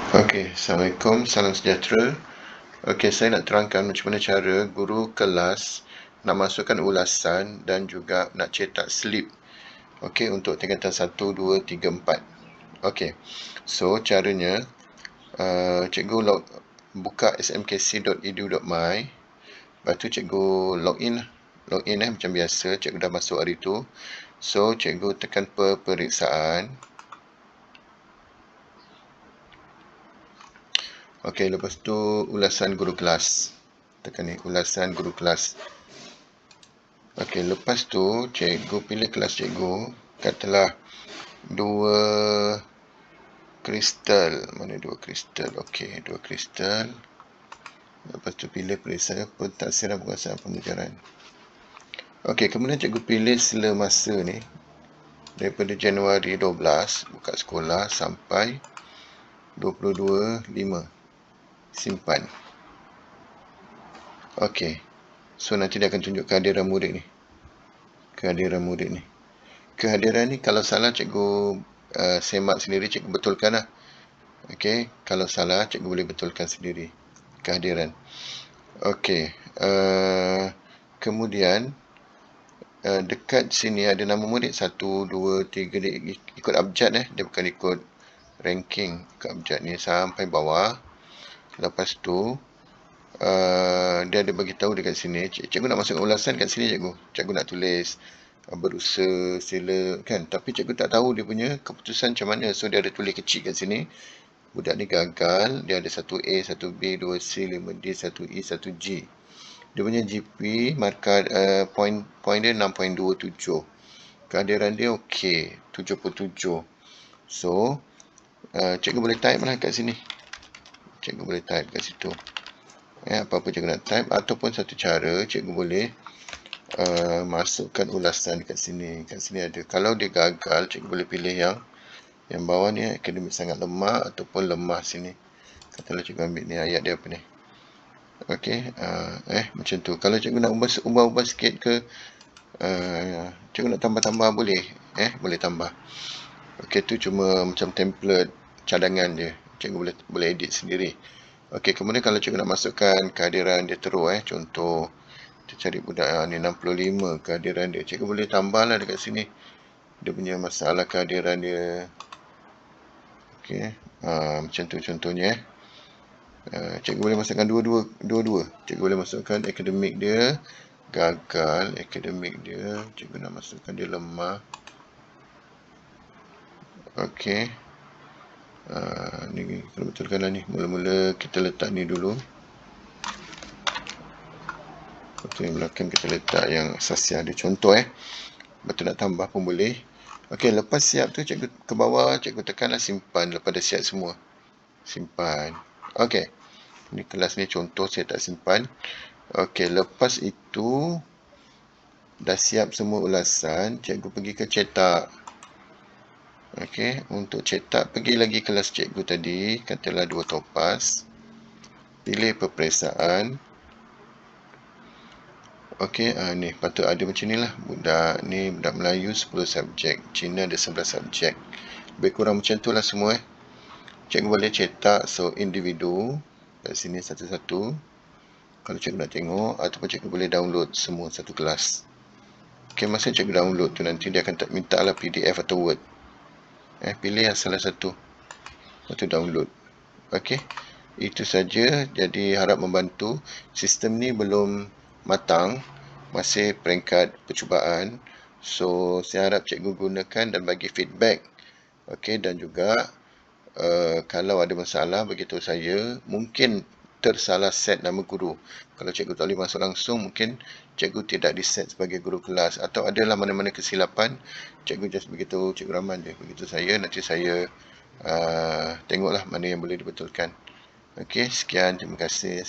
Okey, Assalamualaikum, salam sejahtera. Okey, saya nak terangkan macam mana cara guru kelas nak masukkan ulasan dan juga nak cetak slip. Okey, untuk tingkatan 1, 2, 3, 4. Okey, so caranya, cikgu buka smkc.edu.my. Lepas tu cikgu login macam biasa, cikgu dah masuk hari tu. So, cikgu tekan peperiksaan. Okey, lepas tu ulasan guru kelas. Tekan ni, ulasan guru kelas. Okey, lepas tu cikgu pilih kelas cikgu. Katalah 2 kristal. Mana 2 kristal? Okey, 2 kristal. Lepas tu pilih periksaan pentadsiran penguasaan pembelajaran. Okey, kemudian cikgu pilih sila masa ni daripada Januari 12 buka sekolah sampai 22/5. Simpan. Okey. So nanti dia akan tunjuk kehadiran murid ni. Kehadiran ni kalau salah cikgu semak sendiri, cikgu betulkan lah. Okey, kalau salah cikgu boleh betulkan sendiri kehadiran. Okey, kemudian dekat sini ada nama murid 1, 2, 3, dia ikut abjad dia bukan ikut ranking, ikut abjad ni sampai bawah. Lepas tu dia ada bagi tahu dekat sini, cikgu nak masuk ulasan kat sini cikgu nak tulis berusaha sila kan, tapi cikgu tak tahu dia punya keputusan macam mana. So dia ada tulis kecil kat sini, budak ni gagal, dia ada 1A, 1B, 2C, 5D, 1E, 1G. Dia punya GP markah point dia 6.27. Kehadiran dia okey, 77. So cikgu boleh type lah kat sini. Cikgu boleh type kat situ. Apa-apa cikgu nak type, ataupun satu cara cikgu boleh masukkan ulasan kat sini. Kat sini ada. Kalau dia gagal, cikgu boleh pilih yang bawah ni, akademik sangat lemah ataupun lemah sini. Katalah cikgu ambil ni, ayat dia apa ni. Okey, macam tu. Kalau cikgu nak ubah-ubah sikit ke, cikgu nak tambah-tambah boleh. Boleh tambah. Okey, tu cuma macam template cadangan je. Cikgu boleh edit sendiri. Okey, kemudian kalau cikgu nak masukkan kehadiran dia terus, contoh kita cari budak ni 65 kehadiran dia, cikgu boleh tambahlah dekat sini dia punya masalah kehadiran dia. Okey, macam tu contohnya. Cikgu boleh masukkan dua-dua. Cikgu boleh masukkan akademik dia gagal, akademik dia cikgu nak masukkan dia lemah. Okey, ni kena betulkanlah ni. Mula-mula kita letak ni dulu. Lepas yang belakang kita letak yang asasiah dia. Contoh betul nak tambah pun boleh. Okey, lepas siap tu cikgu ke bawah, cikgu tekanlah simpan. Lepas dah siap semua, simpan. Okey, ni kelas ni contoh saya tak simpan. Okey, lepas itu dah siap semua ulasan, cikgu pergi ke cetak. Okey, untuk cetak pergi lagi kelas cikgu tadi, katalah 2 Topaz. Pilih peperiksaan. Okey, ni patut ada macam ni lah. Budak ni, budak Melayu 10 subjek, Cina ada 11 subjek. Lebih kurang macam tu lah semua. Cikgu boleh cetak individu kat sini satu-satu kalau cikgu nak tengok, ataupun cikgu boleh download semua satu kelas. Okey, masa cikgu download tu nanti dia akan minta lah PDF atau Word. Pilih salah satu, lepas tu download. Okey, itu saja. Jadi harap membantu. Sistem ni belum matang, masih peringkat percubaan. So saya harap cikgu gunakan dan bagi feedback. Okey, dan juga kalau ada masalah beritahu saya. Mungkin tersalah set nama guru. Kalau cikgu tak boleh masuk langsung, mungkin cikgu tidak diset sebagai guru kelas, atau adalah mana-mana kesilapan, cikgu just beritahu Cikgu Rahman je, begitu saya. Nanti saya tengoklah mana yang boleh dibetulkan. Okey, sekian, terima kasih.